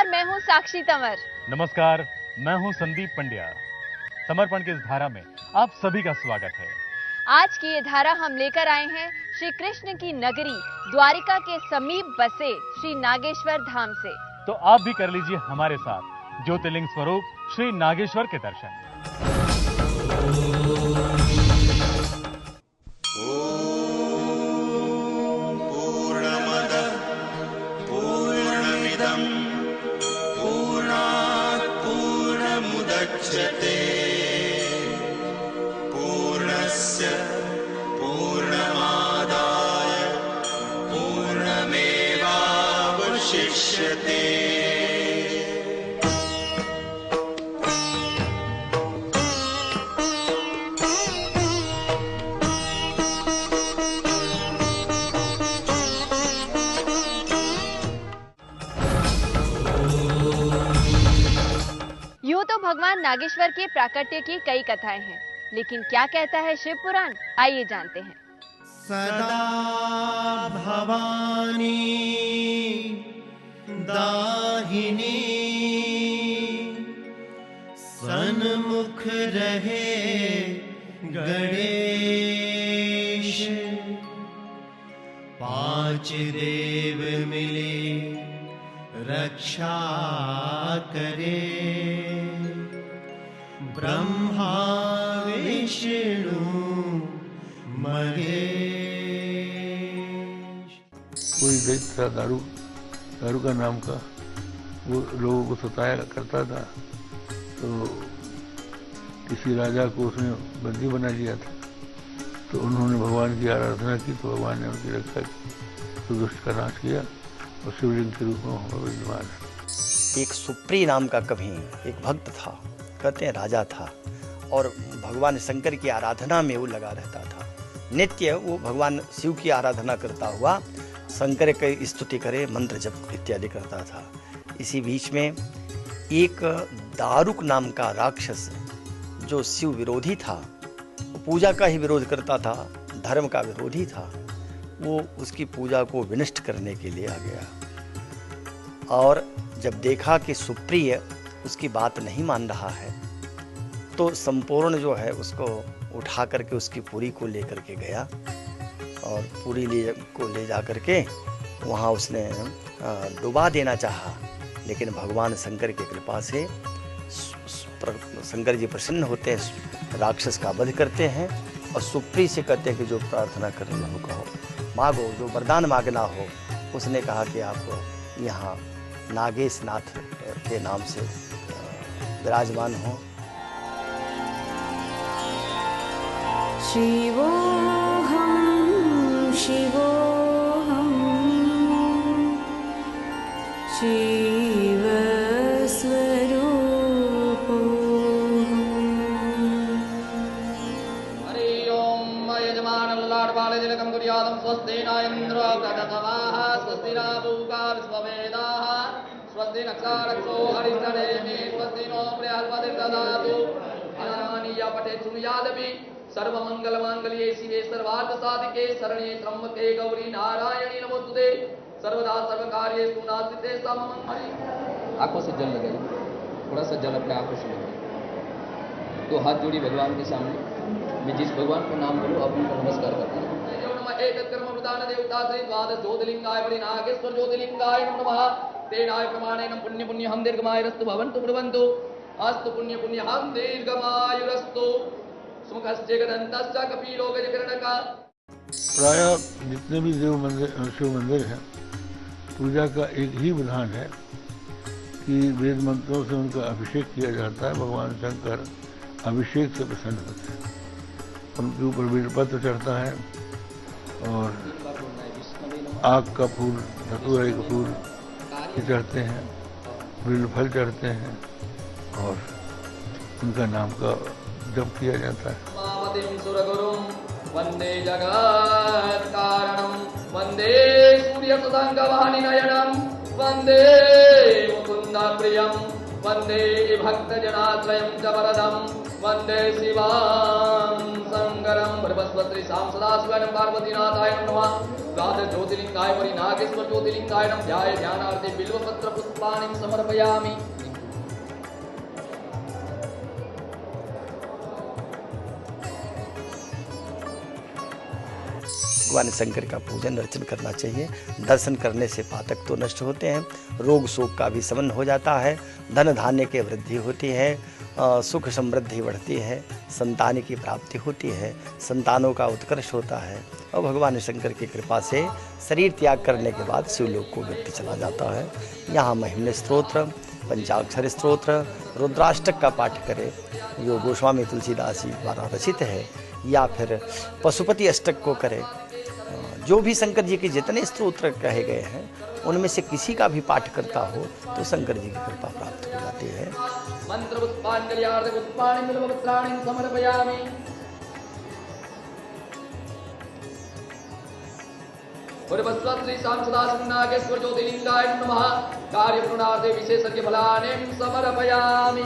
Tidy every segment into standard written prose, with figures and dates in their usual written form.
नमस्कार, मैं हूं साक्षी तंवर। नमस्कार, मैं हूं संदीप पंड्या। समर्पण की इस धारा में आप सभी का स्वागत है। आज की ये धारा हम लेकर आए हैं श्री कृष्ण की नगरी द्वारिका के समीप बसे श्री नागेश्वर धाम से। तो आप भी कर लीजिए हमारे साथ ज्योतिर्लिंग स्वरूप श्री नागेश्वर के दर्शन। पूर्णस्य पूर्णमादाय पूर्णमेवावशिष्यते। यूं तो भगवान नागेश्वर के प्राकट्य की कई कथाएं हैं, लेकिन क्या कहता है शिव पुराण, आइए जानते हैं। सदा भवानी दाहिनी सन्मुख रहे गणेश, पांच देव मिले रक्षा करे, ब्रह्मा विष्णु महेश। कोई दैत्य था दारू का नाम का, वो लोगों को सताया करता था। तो किसी राजा को उसने बंदी बना लिया था। तो उन्होंने भगवान की आराधना की, तो भगवान ने उनकी रक्षा की, तो दुष्ट का नाश किया और शिवलिंग के रूप में विद्यमान है। एक सुप्री नाम का कभी एक भक्त था, कहते हैं राजा था, और भगवान शंकर की आराधना में वो लगा रहता था। नित्य वो भगवान शिव की आराधना करता हुआ शंकर की स्तुति करे, मंत्र जप इत्यादि करता था। इसी बीच में एक दारुक नाम का राक्षस जो शिव विरोधी था, वो पूजा का ही विरोध करता था, धर्म का विरोधी था, वो उसकी पूजा को विनष्ट करने के लिए आ गया। और जब देखा कि सुप्रिय उसकी बात नहीं मान रहा है, तो संपूर्ण जो है उसको उठा करके उसकी पुरी को लेकर के गया, और पुरी को ले जा करके वहाँ उसने डुबा देना चाहा। लेकिन भगवान शंकर की कृपा से शंकर जी प्रसन्न होते हैं, राक्षस का वध करते हैं और सुप्री से कहते हैं कि जो प्रार्थना करना हो कहो, मांगो, जो वरदान मांगना हो। उसने कहा कि आप यहाँ नागेश नाथ के नाम से विराजमान हो। शिवोऽहं शिवोऽहं शिवस्वरूपोऽहम्। हरि ओम यजमानल्लाड्बालजलकं कुर्यादं स्वस्ति न इन्द्रो गततवाः स्वस्ति न पूषा विश्ववेदाः स्वस्ति नक्षारक्षो हरिष्ठनेमि स्वस्ति नो बृहस्पतिर्दधातु। अनानीय पठेत् सुनुयादपि सर्वमंगलमांगल्ये शिवे सर्वार्थसाधिके शरण्ये त्र्यंबके गौरी नारायणी नमोस्तुते सर्वदा सर्वकार्येषु नास्तिते सममंगले। आंखों से जल लगाइए, थोड़ा सा जल अपने आंखों से लगाइए। तो हाथ जोड़ी भगवान के सामने, मैं जिस भगवान को नाम बोलूं आप उनको नमस्कार करता हूं। ज्योतिर्लिंगाय बड़ी नागेश्वर ज्योतिर्लिंगाय नमः। तेनाय प्रमाणेन पुण्य पुण्यहं दीर्घमायुरस्तु भवन्तु ब्रुवन्तु अस्तु पुण्य पुण्यहं दीर्घमायुरस्तु। प्राय जितने भी शिव मंदिर हैं, पूजा का एक ही विधान है कि वेद मंत्रों से उनका अभिषेक किया जाता है। भगवान शंकर अभिषेक से प्रसन्न होते हैं, उनके ऊपर बेलपत्र चढ़ता है और आग का फूल, धतूरे का फूल चढ़ते हैं, बेलफल चढ़ते हैं और उनका नाम का जप किया जाता है। वंदे जगत कारणम वंदे सूर्य सुसंगवानि नयनम वंदे मुकुंद प्रियम वंदे भक्त जनाश्रयं च वरदम वंदे शिवां शंकरं बृहस्पति साम सदाशिवं पार्वतीनाथाय नमः। द्वादश ज्योतिर्लिंगाय वरी नागेश्वर ज्योतिर्लिंगाय नमः ध्याय ध्यानार्थे बिल्वपत्र पुष्पाणि समर्पयामि। भगवान शंकर का पूजन अर्चन करना चाहिए। दर्शन करने से पातक तो नष्ट होते हैं, रोग शोक का भी शमन हो जाता है, धन धान्य की वृद्धि होती है, सुख समृद्धि बढ़ती है, संतान की प्राप्ति होती है, संतानों का उत्कर्ष होता है और भगवान शंकर की कृपा से शरीर त्याग करने के बाद शिवलोक को व्यक्ति चला जाता है। यहाँ महिम्न स्तोत्र, पंचाक्षर स्तोत्र, रुद्राष्टक का पाठ करे जो गोस्वामी तुलसीदास जी द्वारा रचित है, या फिर पशुपति अष्टक को करे। जो भी शंकर जी के जितने स्तोत्र कहे गए हैं उनमें से किसी का भी पाठ करता हो तो शंकर जी की कृपा प्राप्त हो जाती है। मंत्र पुष्पांजलिर्थे पुष्पाणि बिल्वपत्राणि समर्पयामि। श्री सांसदा नागेश्वर ज्योतिर्लिंगाय नमः कार्यपूर्णार्थे विशेषज्ञ फलानि समर्पयामि।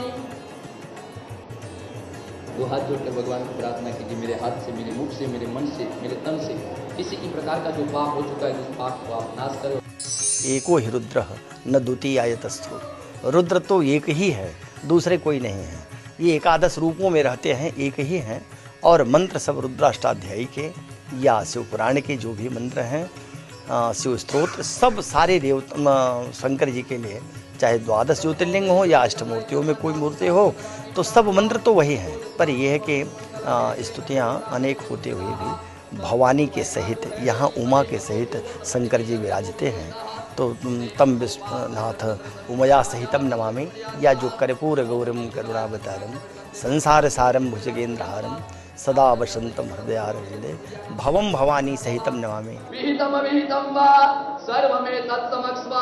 दो हाथ जोड़कर भगवान को प्रार्थना कीजिए, मेरे हाथ से, मेरे मुख से, मेरे मन से, मेरे तन से किसी की प्रकार का जो पाप हो चुका है उस पाप को आप नाश करो। एको ही रुद्र न द्वितीयायतस्थो, रुद्र तो एक ही है, दूसरे कोई नहीं है। ये एकादश रूपों में रहते हैं, एक ही हैं और मंत्र सब रुद्राष्टाध्यायी के या शिव पुराण के जो भी मंत्र हैं, शिव स्तोत्र सब सारे देवता शंकर जी के लिए, चाहे द्वादश ज्योतिर्लिंग हो या अष्टमूर्तियों में कोई मूर्ति हो, तो सब मंत्र तो वही हैं। पर यह है कि स्तुतियाँ अनेक होते हुए भी भवानी के सहित, यहाँ उमा के सहित शंकर जी विराजते हैं, तो तम विश्वनाथ उमया सहितम नमामि, या जो कर्पूर गौरम करुणावतारम संसार सारम भुजगेंद्रहारम सदा वसंतम हृदयारविंदे भवम भवानी सहितम नमामि। विहितम विहितम वा सर्वमे तत्समक्ष्वा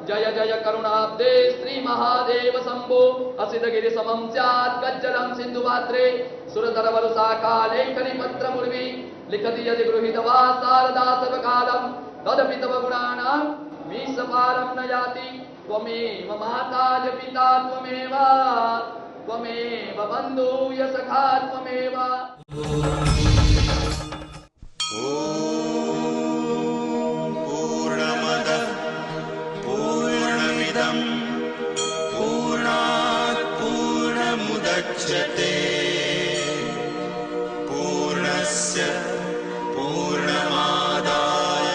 जय जय करुणाब्दे श्री महादेव शंभो असित गिरि समं स्यात् गज्जलं सिन्धुपात्रे सुरधर वरुषाखा लेखनी पत्र मुर्वी लिखति यदि गृहीत वा शारदा सर्वकालं तदपि तव गुणानां मीशपारं न याति। त्वमेव माता च पिता त्वमेव त्वमेव बन्धु य सखा त्वमेव। पूर्णमदः पूर्णमिदं पूर्णात् पूर्णमुदच्यते पूर्णस्य पूर्णमादाय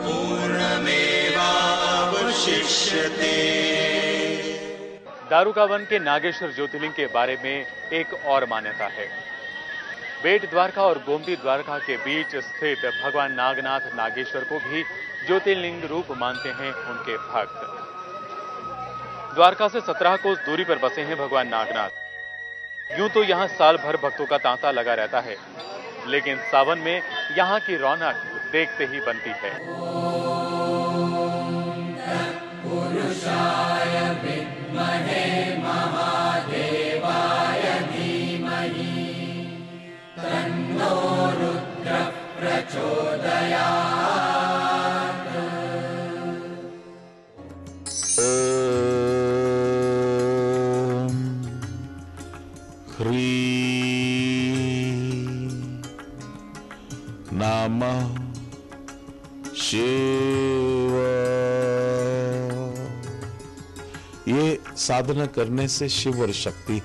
पूर्णमेवावशिष्यते। दारुकावन के नागेश्वर ज्योतिर्लिंग के बारे में एक और मान्यता है। बेट द्वारका और गोमती द्वारका के बीच स्थित भगवान नागनाथ नागेश्वर को भी ज्योतिर्लिंग रूप मानते हैं उनके भक्त। द्वारका से 17 कोस दूरी पर बसे हैं भगवान नागनाथ। यूं तो यहां साल भर भक्तों का तांता लगा रहता है, लेकिन सावन में यहां की रौनक देखते ही बनती है। पुरुषाय विद्महे महादेवाय धीमहि तन्नो रुद्रः प्रचोदयात्। नमः शिवाय। ये साधना करने से शिव और शक्ति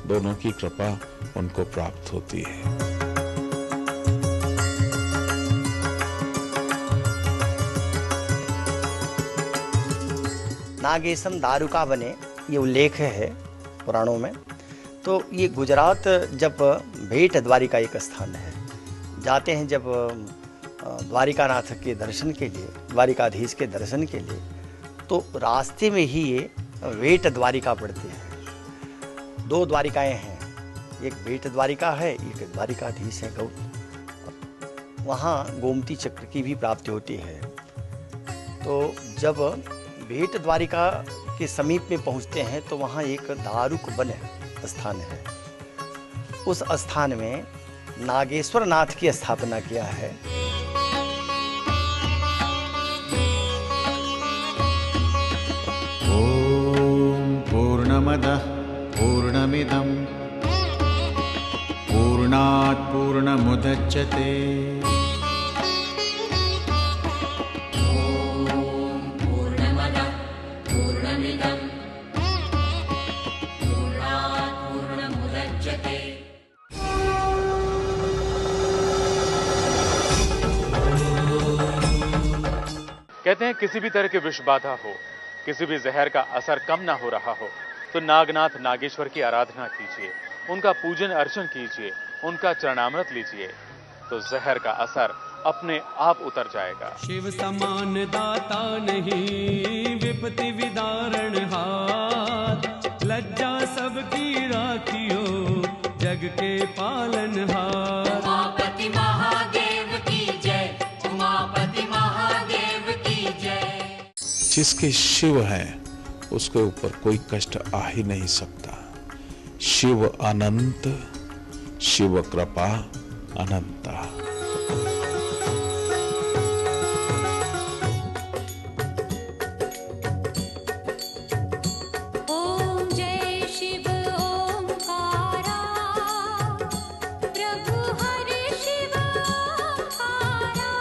दोनों की कृपा उनको प्राप्त होती है। नागेशम दारुका बने ये उल्लेख है पुराणों में। तो ये गुजरात जब भेट द्वारिका एक स्थान है, जाते हैं जब द्वारिकानाथ के दर्शन के लिए, द्वारिकाधीश के दर्शन के लिए, तो रास्ते में ही ये भेट द्वारिका पड़ती है। 2 द्वारिकाएं हैं, एक भेट द्वारिका है, एक द्वारिकाधीश है गौ। वहाँ गोमती चक्र की भी प्राप्ति होती है। तो जब भेट द्वारिका के समीप में पहुँचते हैं तो वहाँ एक दारुक वन स्थान है। उस स्थान में नागेश्वर नाथ की स्थापना किया है। ओम पूर्णमदः पूर्णमिदं पूर्णात् पूर्णमुदच्यते मुच्यते। कहते हैं किसी भी तरह की विष बाधा हो, किसी भी जहर का असर कम ना हो रहा हो, तो नागनाथ नागेश्वर की आराधना कीजिए, उनका पूजन अर्चन कीजिए, उनका चरणामृत लीजिए, तो जहर का असर अपने आप उतर जाएगा। शिव समान दाता नहीं, विपत्ति विदारण हाथ, लज्जा सबकी राखियो, जग के पालनहार। उमापति महादेव की जय, उमापति महादेव की जय। जिसके शिव है उसके ऊपर कोई कष्ट आ ही नहीं सकता। शिव अनंत, शिव कृपा अनंता। ओम जय शिव ओंकारा, प्रभु हरि शिव ओंकारा,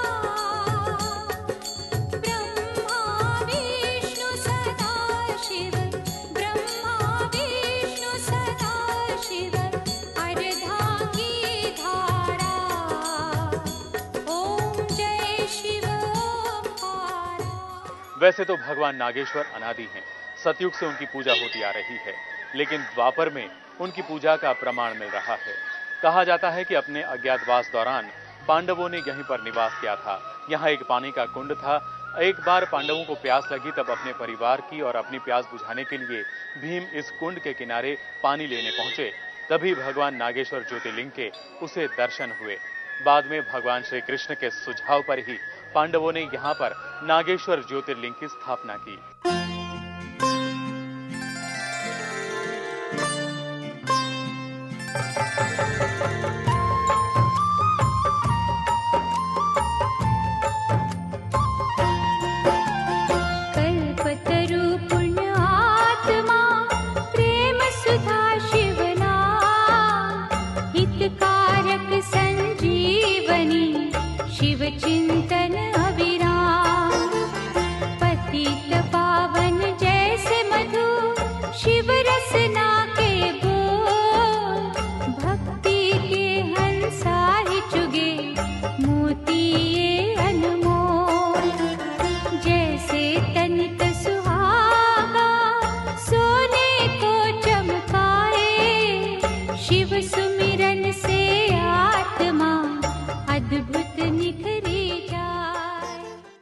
ब्रह्मा विष्णु सदा शिव, ब्रह्मा विष्णु सदा शिव, अर्धांगी धारा। ओम जय शिव ओंकारा। वैसे तो भगवान नागेश्वर अनादि हैं, सतयुग से उनकी पूजा होती आ रही है, लेकिन द्वापर में उनकी पूजा का प्रमाण मिल रहा है। कहा जाता है कि अपने अज्ञातवास दौरान पांडवों ने यहीं पर निवास किया था। यहाँ एक पानी का कुंड था। एक बार पांडवों को प्यास लगी, तब अपने परिवार की और अपनी प्यास बुझाने के लिए भीम इस कुंड के किनारे पानी लेने पहुंचे। तभी भगवान नागेश्वर ज्योतिर्लिंग के उसे दर्शन हुए। बाद में भगवान श्री कृष्ण के सुझाव पर ही पांडवों ने यहाँ पर नागेश्वर ज्योतिर्लिंग की स्थापना की।